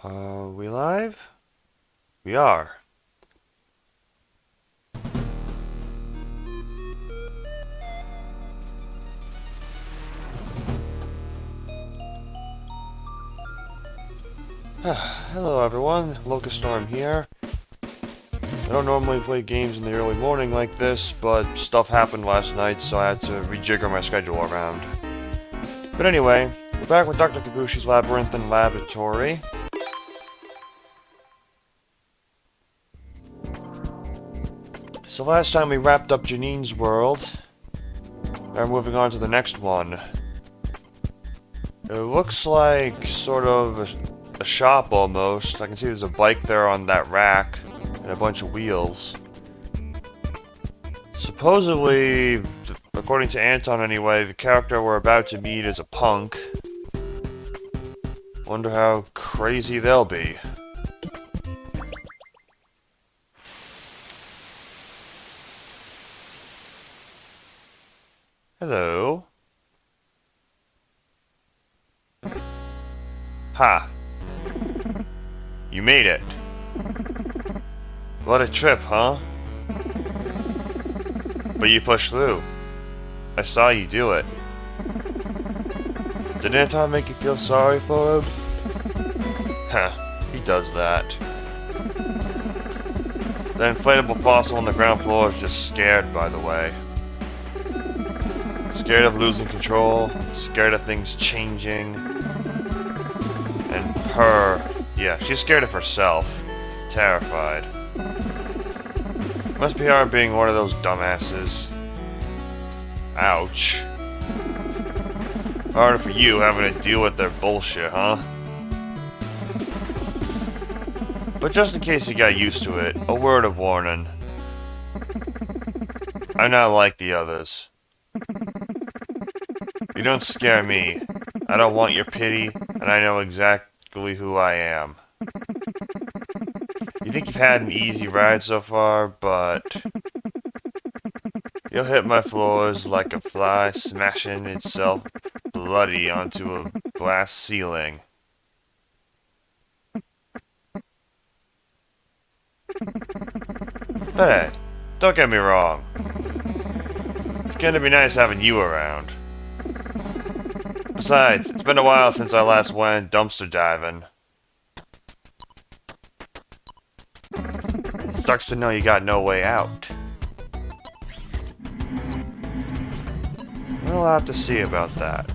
Are we live? We are. Hello everyone, Locust Storm here. I don't normally play games in the early morning like this, but stuff happened last night, so I had to rejigger my schedule around. But anyway, we're back with Dr. Kobushi's Labyrinthine Laboratory. So last time we wrapped up Janine's world. Now we're moving on to the next one. It looks like sort of a shop almost. I can see there's a bike there on that rack and a bunch of wheels. Supposedly, according to Anton anyway, the character we're about to meet is a punk. Wonder how crazy they'll be. Hello. Ha. You made it. What a trip, huh? But you pushed through. I saw you do it. Did Anton make you feel sorry for him? Huh, he does that. The inflatable fossil on the ground floor is just scared, by the way. Scared of losing control, scared of things changing. And her, yeah, she's scared of herself. Terrified. Must be hard being one of those dumbasses. Ouch. Harder for you having to deal with their bullshit, huh? But just in case you got used to it, a word of warning. I'm not like the others. You don't scare me. I don't want your pity, and I know exactly who I am. You think you've had an easy ride so far, but you'll hit my floors like a fly smashing itself bloody onto a glass ceiling. But hey, don't get me wrong. It's gonna be nice having you around. Besides, it's been a while since I last went dumpster diving. Sucks to know you got no way out. We'll have to see about that.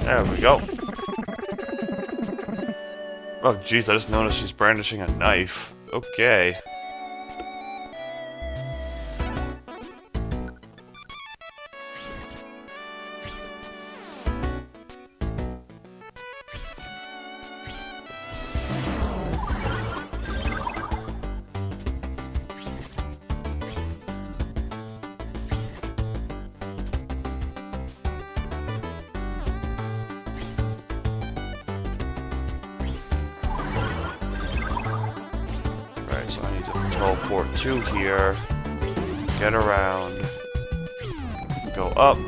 There we go. Oh jeez, I just noticed she's brandishing a knife. Okay. So I need to teleport to here, get around, go up,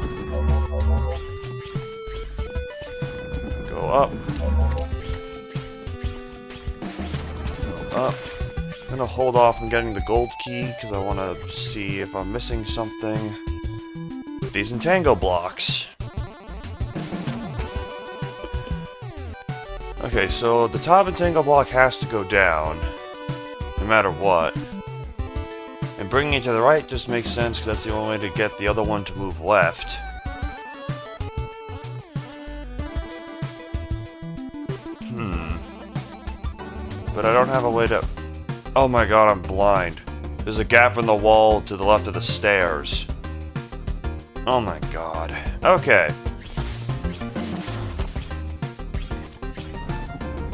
go up, go up. I'm gonna hold off on getting the gold key because I want to see if I'm missing something. These entangle blocks. Okay, so the top entangle block has to go down. No matter what. And bringing it to the right just makes sense because that's the only way to get the other one to move left. But I don't have a way to... Oh my god, I'm blind. There's a gap in the wall to the left of the stairs. Oh my god. Okay.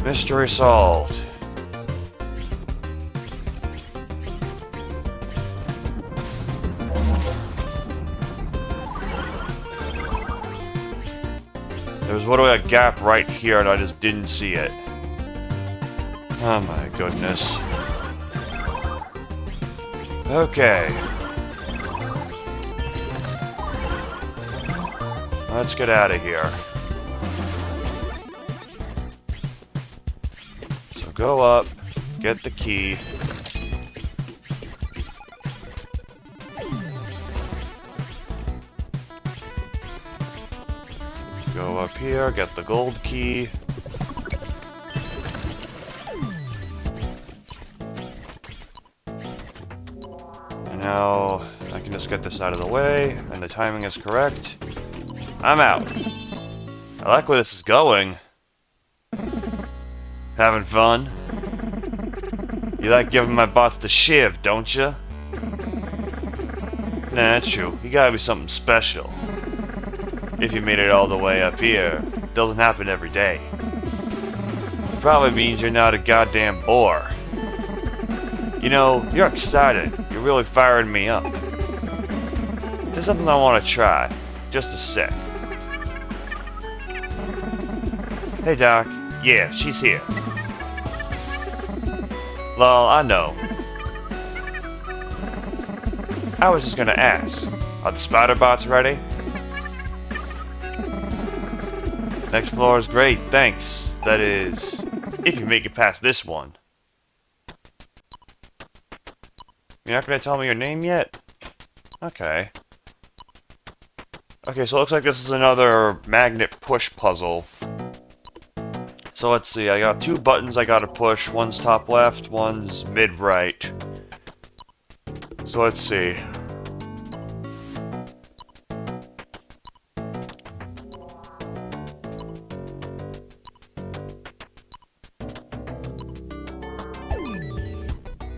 Mystery solved. There's literally a gap right here and I just didn't see it. Oh my goodness. Okay. Let's get out of here. So go up, get the key. Go up here, get the gold key. And now I can just get this out of the way, and the timing is correct. I'm out. I like where this is going. Having fun? You like giving my boss the shiv, don't you? Nah, that's true. You gotta be something special. If you made it all the way up here, it doesn't happen every day. It probably means you're not a goddamn bore. You know, you're excited. You're really firing me up. There's something I want to try. Just a sec. Hey, Doc. Yeah, she's here. Lol, I know. I was just gonna ask. Are the spider bots ready? Next floor is great, thanks. That is, if you make it past this one. You're not gonna tell me your name yet? Okay. Okay, so it looks like this is another magnet push puzzle. So let's see, I got 2 buttons I gotta push. One's top left, one's mid right. So let's see.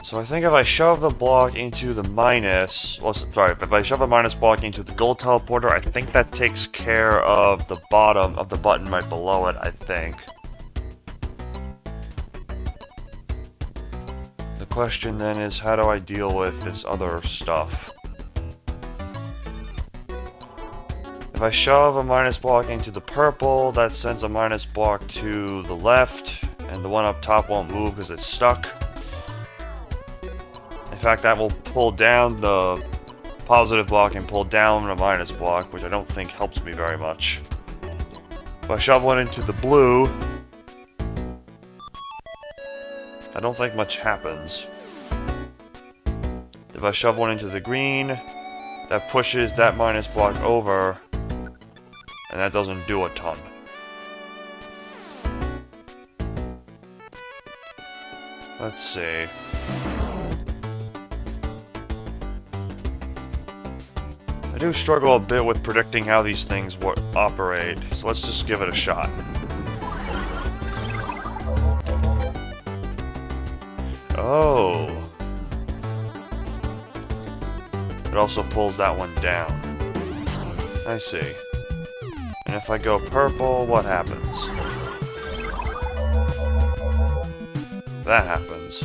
So I think if I shove the block into the minus... Well, sorry, if I shove the minus block into the gold teleporter, I think that takes care of the bottom of the button right below it, I think. The question then is, how do I deal with this other stuff? If I shove a minus block into the purple, that sends a minus block to the left, and the one up top won't move because it's stuck. In fact, that will pull down the positive block and pull down a minus block, which I don't think helps me very much. If I shove one into the blue, I don't think much happens. If I shove one into the green, that pushes that minus block over, and that doesn't do a ton. Let's see. I do struggle a bit with predicting how these things operate, so let's just give it a shot. Oh. It also pulls that one down. I see. And if I go purple, what happens? That happens.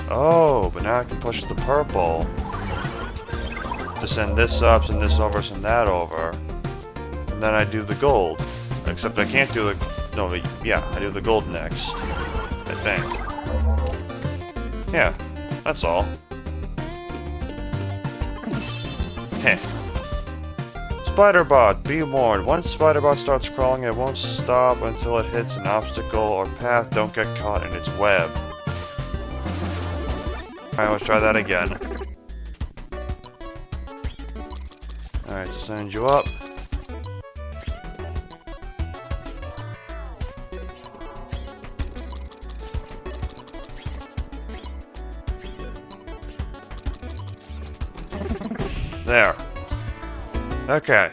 Oh, but now I can push the purple to send this up, send this over, send that over. And then I do the gold. Except I can't do the... No, yeah, I do the gold next. I think. Yeah, that's all. Heh. Spiderbot, be warned. Once Spiderbot starts crawling, it won't stop until it hits an obstacle or path. Don't get caught in its web. Alright, let's try that again. Alright, to send you up. There. Okay.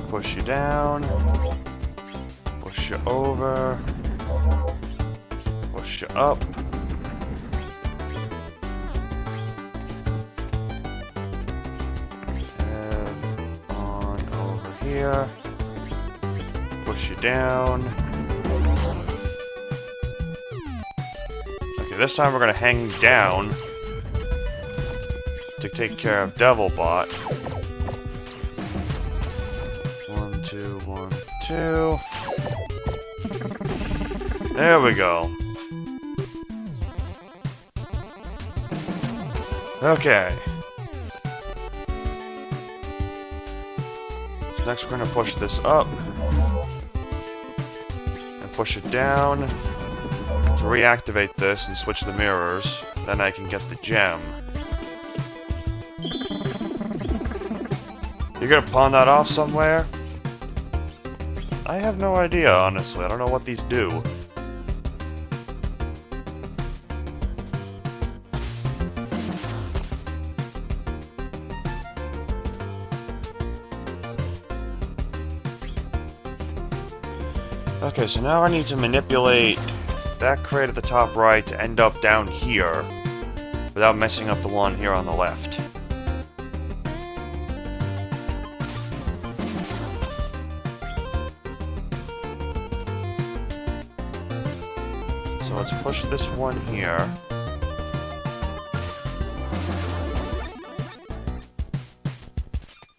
Push you down. Push you over. Push you up. And on over here. Push you down. Okay, this time we're gonna hang down to take care of Devilbot. 1, 2, 1, 2. There we go. Okay. So next we're going to push this up. And push it down. To reactivate this and switch the mirrors. Then I can get the gem. You're going to pawn that off somewhere? I have no idea, honestly. I don't know what these do. Okay, so now I need to manipulate that crate at the top right to end up down here without messing up the one here on the left. So let's push this one here.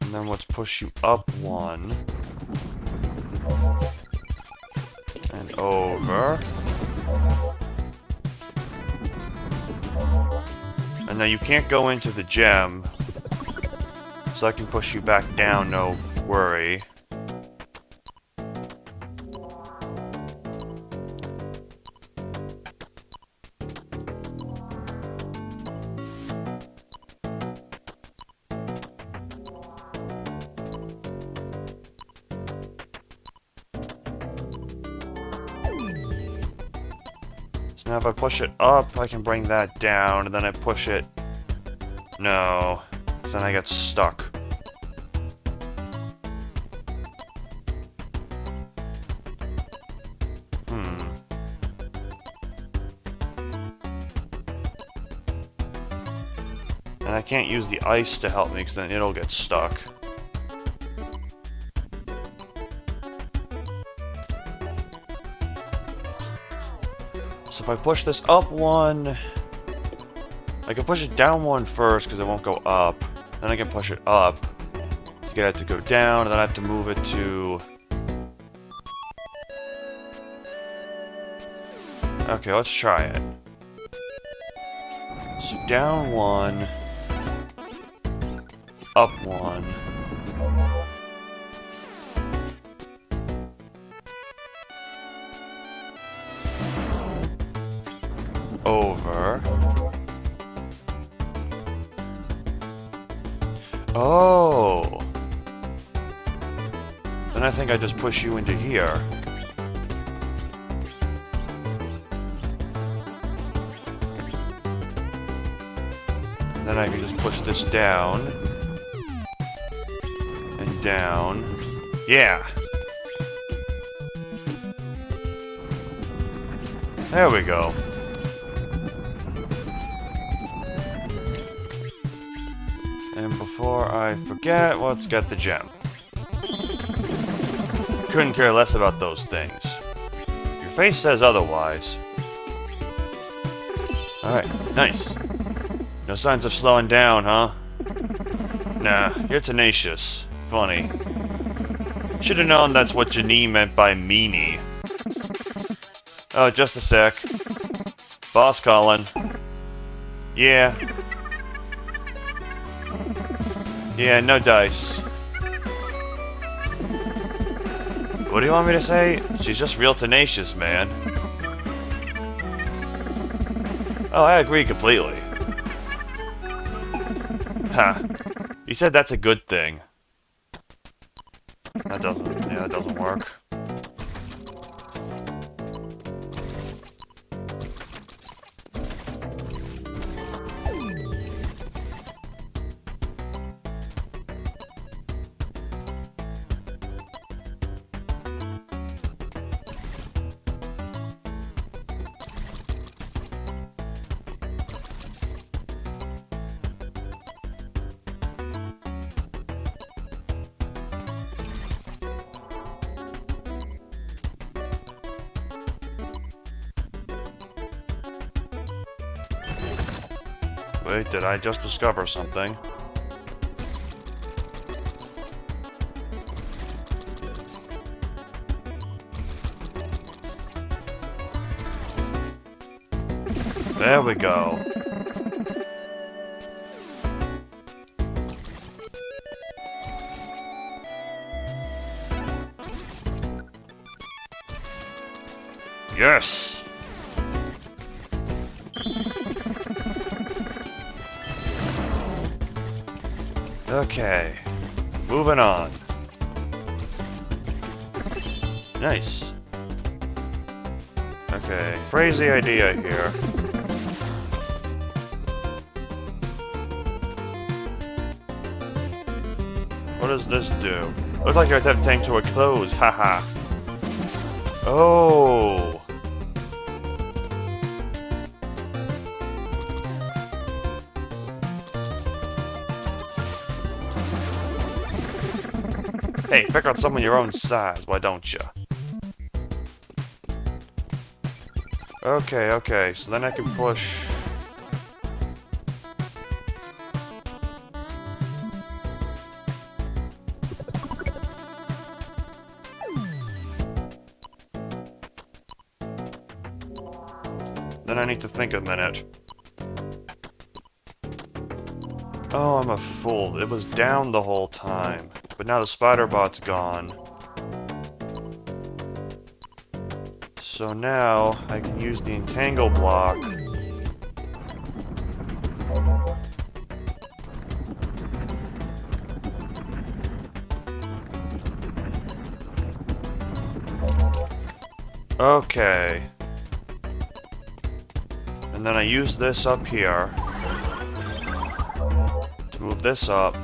And then let's push you up one. And over. And now you can't go into the gem. So I can push you back down, no worry. Now if I push it up, I can bring that down, and then I push it... No. Then I get stuck. And I can't use the ice to help me, because then it'll get stuck. So if I push this up one, I can push it down one first because it won't go up. Then I can push it up to get it to go down, and then I have to move it to... Okay, let's try it. So down one, up one. Over. Oh. Then I think I just push you into here. Then I can just push this down. And down. Yeah. There we go. And before I forget, let's get the gem. Couldn't care less about those things. Your face says otherwise. Alright, nice. No signs of slowing down, huh? Nah, you're tenacious. Funny. Should've known that's what Janine meant by meanie. Oh, just a sec. Boss calling. Yeah. Yeah, no dice. What do you want me to say? She's just real tenacious, man. Oh, I agree completely. Ha. He said that's a good thing. That doesn't work. Wait, did I just discover something? There we go. Yes! Okay, moving on. Nice. Okay, crazy idea here. What does this do? Looks like your attempt tank to a close, haha. Oh! Hey, pick out someone your own size, why don't you? Okay, so then I can push... Then I need to think a minute. Oh, I'm a fool. It was down the whole time. But now the spider bot's gone. So now I can use the entangle block. Okay. And then I use this up here to move this up.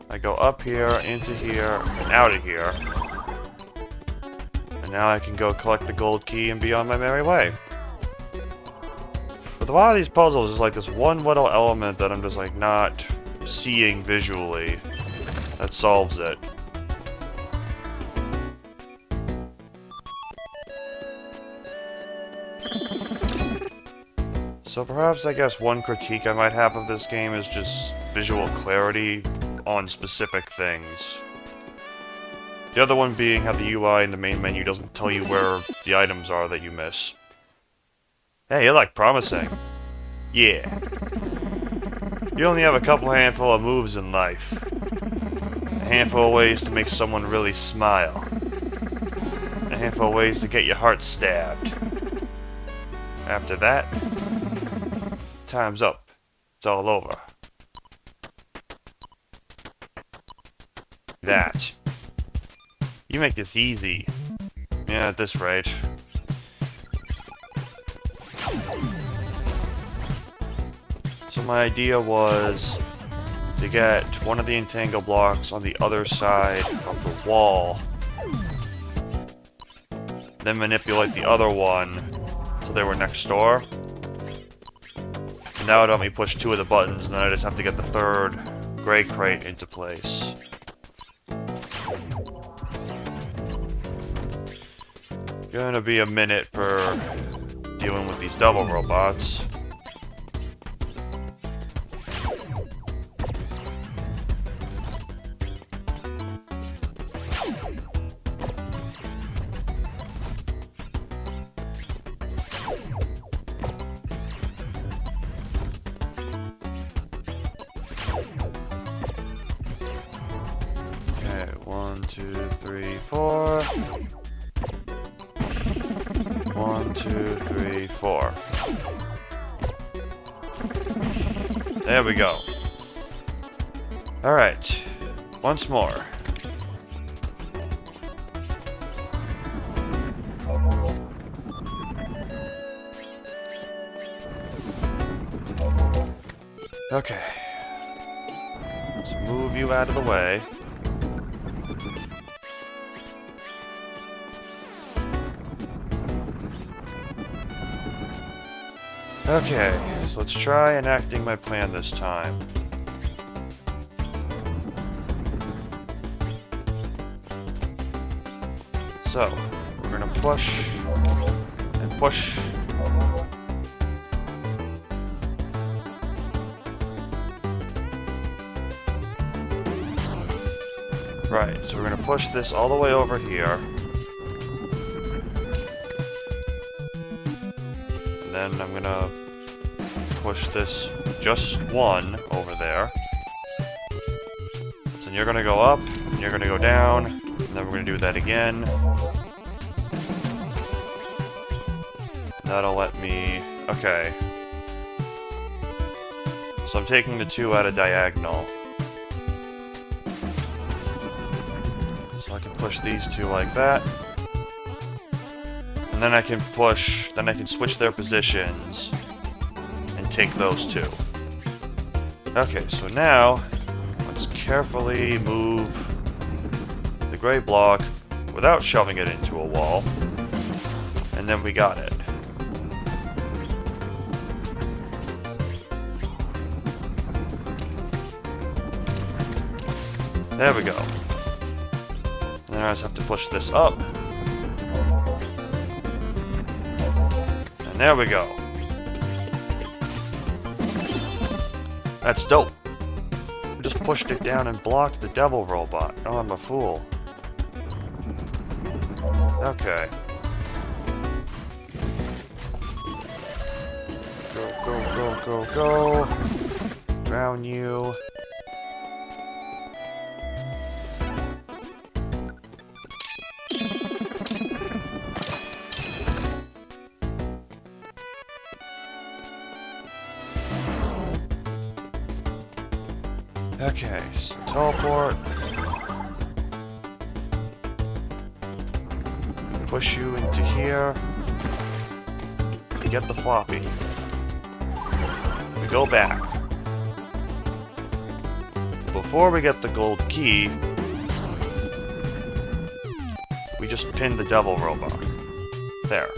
I go up here, into here, and out of here. And now I can go collect the gold key and be on my merry way. With a lot of these puzzles, there's like this one little element that I'm just like not seeing visually that solves it. So perhaps I guess one critique I might have of this game is just visual clarity on specific things. The other one being how the UI in the main menu doesn't tell you where the items are that you miss. Hey, you look promising. Yeah. You only have a couple handful of moves in life. A handful of ways to make someone really smile. A handful of ways to get your heart stabbed. After that, time's up. It's all over. That. You make this easy. Yeah, at this rate. So my idea was to get one of the entangle blocks on the other side of the wall. Then manipulate the other one so they were next door. And that would help me push two of the buttons, and then I just have to get the third gray crate into place. Gonna be a minute for dealing with these double robots. Okay, 1, 2, 3, 4. 1, 1, 2, 3, 4. There we go. Alright. Once more. Okay. Let's move you out of the way. Okay, so let's try enacting my plan this time. So, we're gonna push and push. Right, so we're gonna push this all the way over here. And then I'm gonna push this just one over there. So you're gonna go up, and you're gonna go down, and then we're gonna do that again. That'll let me... okay. So I'm taking the two out of diagonal. So I can push these two like that. And then I can push... then I can switch their positions and take those two. Okay, so now let's carefully move the gray block without shoving it into a wall. And then we got it. There we go. Then I just have to push this up. And there we go. That's dope. We just pushed it down and blocked the devil robot. Oh, I'm a fool. Okay. Go, go, go, go, go. Drown you. Okay, so teleport. Push you into here. We get the floppy. We go back. Before we get the gold key, we just pin the devil robot. There.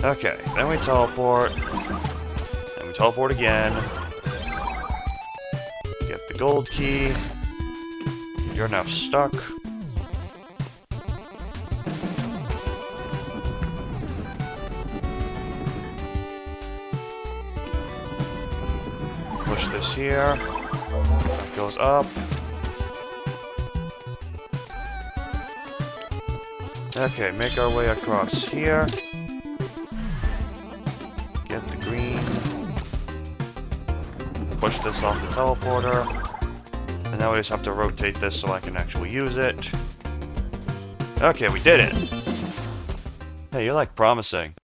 Okay, then we teleport. Then we teleport again. Get the gold key. You're now stuck. Push this here. That goes up. Okay, make our way across here. Get the green. Push this off the teleporter. And now we just have to rotate this so I can actually use it. Okay, we did it! Hey, you're like promising.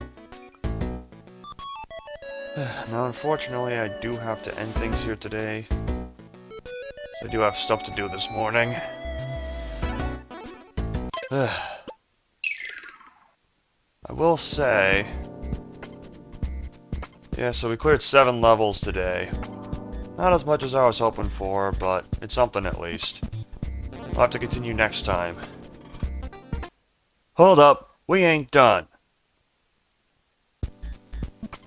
Now, unfortunately, I do have to end things here today. I do have stuff to do this morning. I will say... yeah, so we cleared 7 levels today. Not as much as I was hoping for, but it's something at least. I'll have to continue next time. Hold up! We ain't done!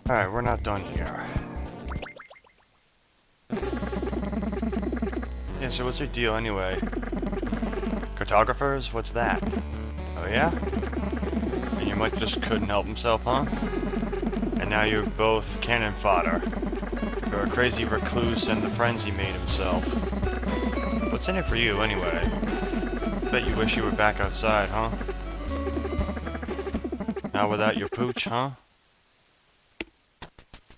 Alright, we're not done here. Yeah, so what's your deal anyway? Cartographers? What's that? Oh yeah? And your Mike just couldn't help himself, huh? And now you're both cannon fodder. You're a crazy recluse and the friends he made himself. What's in it for you, anyway? Bet you wish you were back outside, huh? Not without your pooch, huh?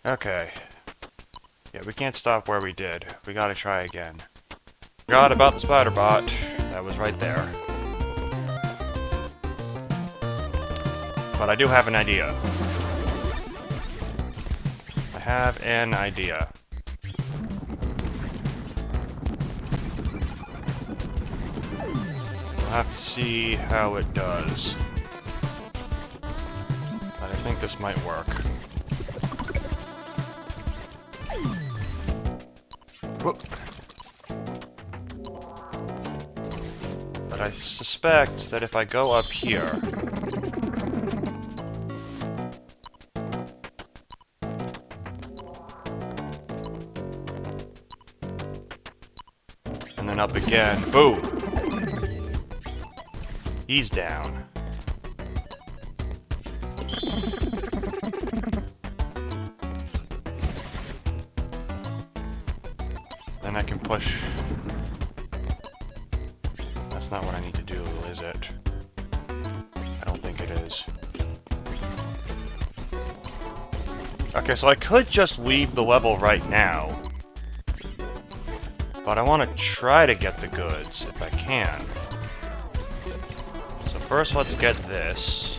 Okay. Yeah, we can't stop where we did. We gotta try again. Forgot about the spider bot. That was right there. But I do have an idea. I have an idea. We'll have to see how it does. But I think this might work. Whoop. But I suspect that if I go up here... and then up again, boom! He's down. Then I can push... That's not what I need to do, is it? I don't think it is. Okay, so I could just leave the level right now. But I want to try to get the goods, if I can. So first let's get this.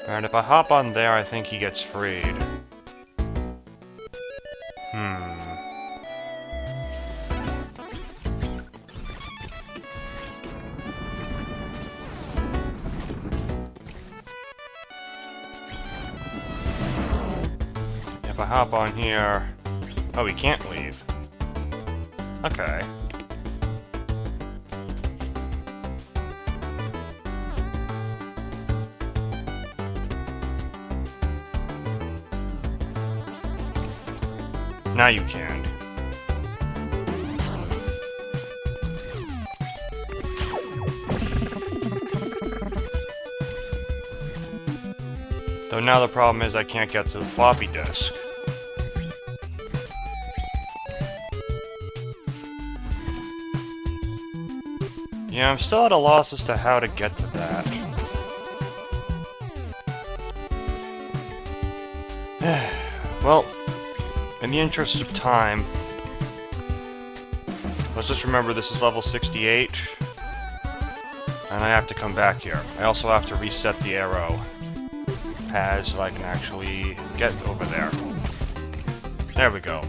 And if I hop on there, I think he gets freed. If I hop on here... Oh, he can't leave. Okay. Now you can. Though now the problem is I can't get to the floppy disk. Yeah, I'm still at a loss as to how to get to that. Well, in the interest of time, let's just remember this is level 68, and I have to come back here. I also have to reset the arrow pad so I can actually get over there. There we go.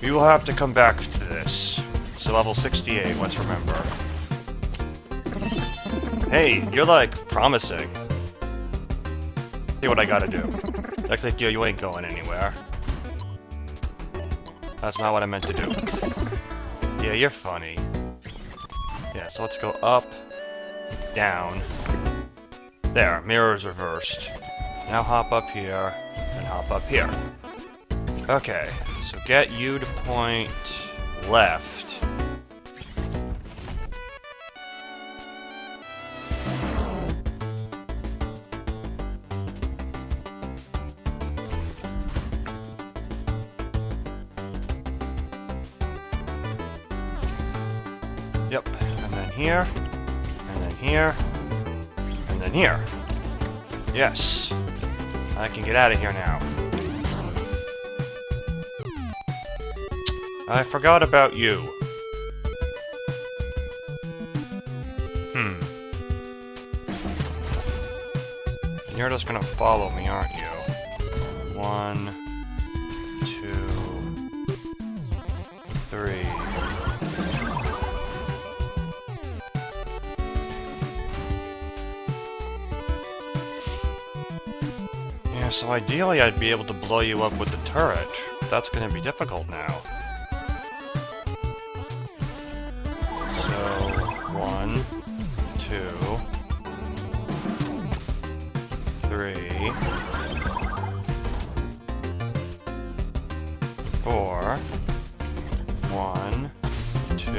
We will have to come back to this. So level 68, let's remember. Hey, you're like promising. See what I gotta do. Looks like you ain't going anywhere. That's not what I meant to do. Yeah, you're funny. Yeah, so let's go up, down. There, mirrors reversed. Now hop up here, and hop up here. Okay, so get you to point left. Yep, and then here, and then here, and then here. Yes, I can get out of here now. I forgot about you. You're just gonna follow me, aren't you? 1, 2, 3. Yeah, so ideally I'd be able to blow you up with the turret, but that's gonna be difficult now. So, 1, 2, 3, 4, 1, 2,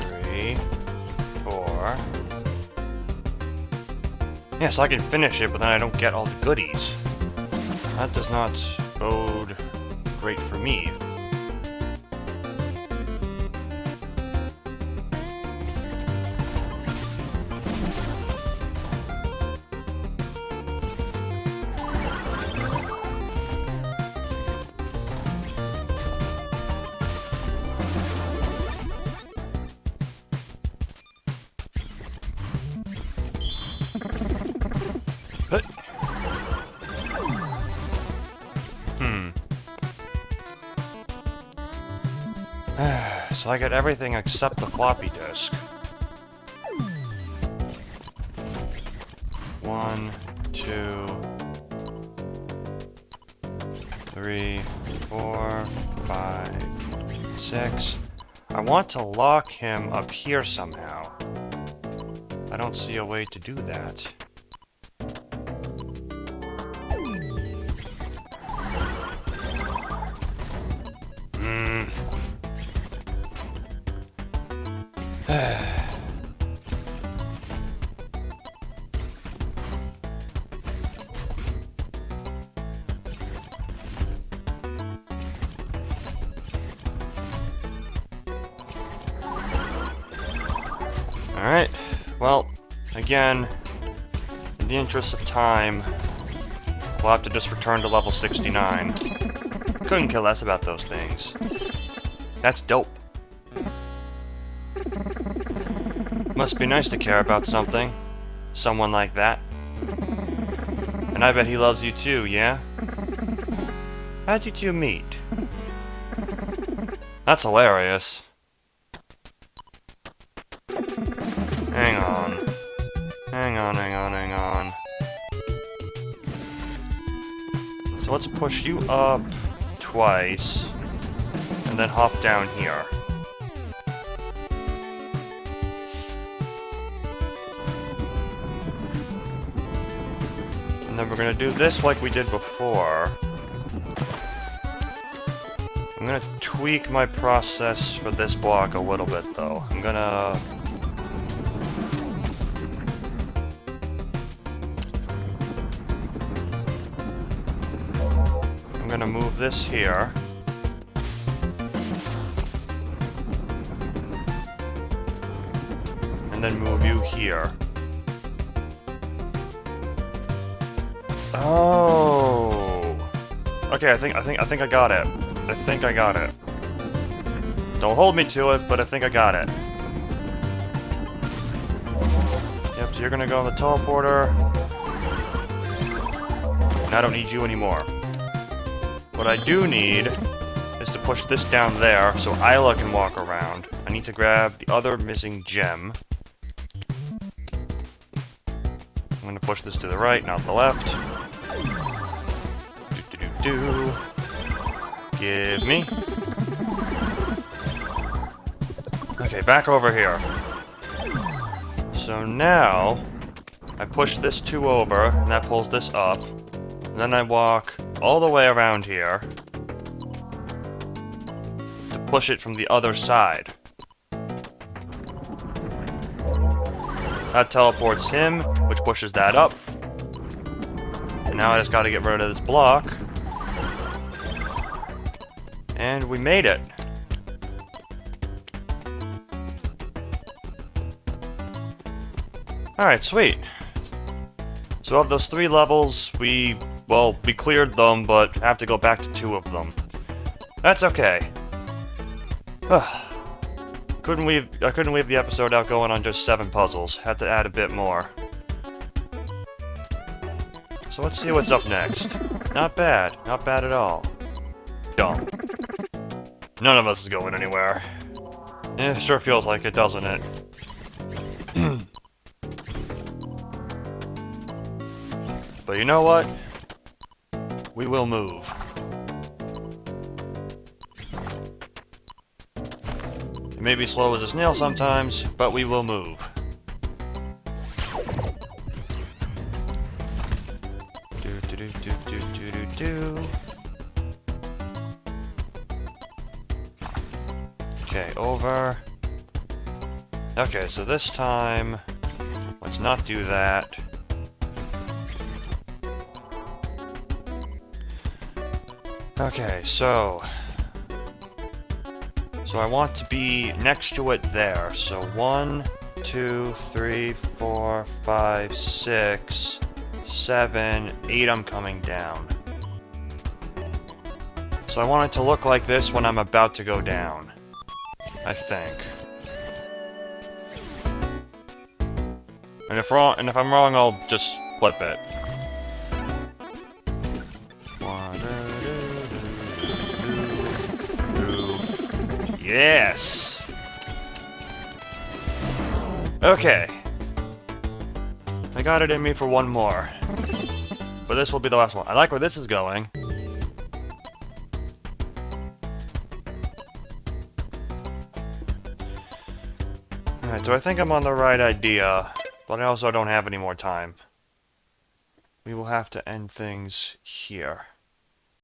3, 4. Yeah, so I can finish it, but then I don't get all the goodies. That does not bode great for me. So I get everything except the floppy disk. 1, 2, 3, 4, 5, 6. I want to lock him up here somehow. I don't see a way to do that. Alright, well, again, in the interest of time, we'll have to just return to level 69. Couldn't care less about those things. That's dope. Must be nice to care about something. Someone like that. And I bet he loves you too, yeah? How'd you two meet? That's hilarious. Hang on. Hang on, hang on, hang on. So let's push you up twice, and then hop down here. And then we're gonna do this like we did before. I'm gonna tweak my process for this block a little bit, though. I'm gonna move this here. And then move you here. Oh. Okay, I think I got it. I think I got it. Don't hold me to it, but I think I got it. Yep, so you're gonna go on the teleporter. And I don't need you anymore. What I do need is to push this down there so Isla can walk around. I need to grab the other missing gem. I'm going to push this to the right, not the left. Do-do-do-do. Give me. Okay, back over here. So now, I push this 2 over, and that pulls this up. And then I walk all the way around here to push it from the other side. That teleports him, which pushes that up. And now I just gotta get rid of this block. And we made it. Alright, sweet. So of those 3 levels, we cleared them, but have to go back to 2 of them. That's okay. I couldn't leave the episode out going on just 7 puzzles. Had to add a bit more. So let's see what's up next. Not bad. Not bad at all. Dumb. None of us is going anywhere. It sure feels like it, doesn't it? But you know what? We will move. It may be slow as a snail sometimes, but we will move. Okay, over. Okay, so this time, let's not do that. Okay, so I want to be next to it there. So 1, 2, 3, 4, 5, 6, 7, 8 I'm coming down. So I want it to look like this when I'm about to go down. I think. And if I'm wrong, I'll just flip it. Yes! Okay. I got it in me for one more. But this will be the last one. I like where this is going. Alright, so I think I'm on the right idea. But I also don't have any more time. We will have to end things here.